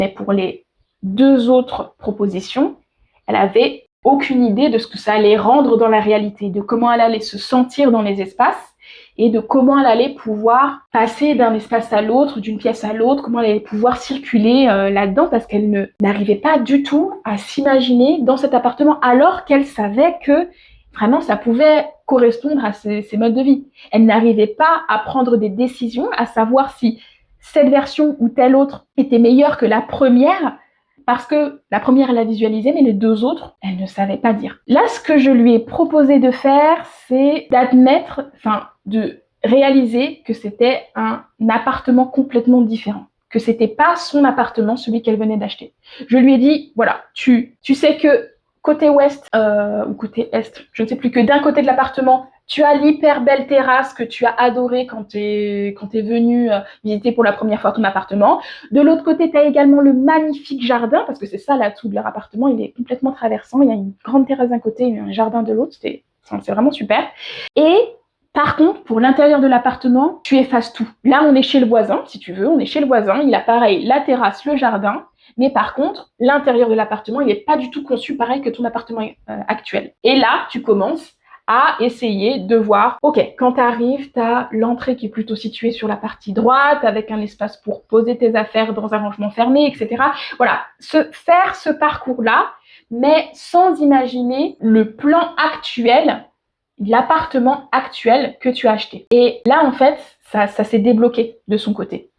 Mais pour les 2 autres propositions, elle avait aucune idée de ce que ça allait rendre dans la réalité, de comment elle allait se sentir dans les espaces et de comment elle allait pouvoir passer d'un espace à l'autre, d'une pièce à l'autre, comment elle allait pouvoir circuler là-dedans, parce qu'elle n'arrivait pas du tout à s'imaginer dans cet appartement, alors qu'elle savait que vraiment ça pouvait correspondre à ses modes de vie. Elle n'arrivait pas à prendre des décisions, à savoir si cette version ou telle autre était meilleure que la première, parce que la première, elle l'a visualisée, mais les 2 autres, elle ne savait pas dire. Là, ce que je lui ai proposé de faire, c'est d'admettre, de réaliser que c'était un appartement complètement différent, que c'était pas son appartement, celui qu'elle venait d'acheter. Je lui ai dit, voilà, tu sais que côté ouest, ou côté est, je ne sais plus, que d'un côté de l'appartement, tu as l'hyper belle terrasse que tu as adorée quand t'es venu visiter pour la première fois ton appartement. De l'autre côté, tu as également le magnifique jardin, parce que c'est ça l'atout de leur appartement, il est complètement traversant, il y a une grande terrasse d'un côté et un jardin de l'autre, c'est vraiment super. Et par contre, pour l'intérieur de l'appartement, tu effaces tout. Là, on est chez le voisin, si tu veux, on est chez le voisin, il a pareil la terrasse, le jardin, mais par contre, l'intérieur de l'appartement, il n'est pas du tout conçu pareil que ton appartement actuel. Et là, tu commences à essayer de voir, ok, quand tu arrives, tu as l'entrée qui est plutôt située sur la partie droite, avec un espace pour poser tes affaires dans un rangement fermé, etc. Voilà, faire ce parcours-là, mais sans imaginer le plan actuel, l'appartement actuel que tu as acheté. Et là, en fait, ça s'est débloqué de son côté.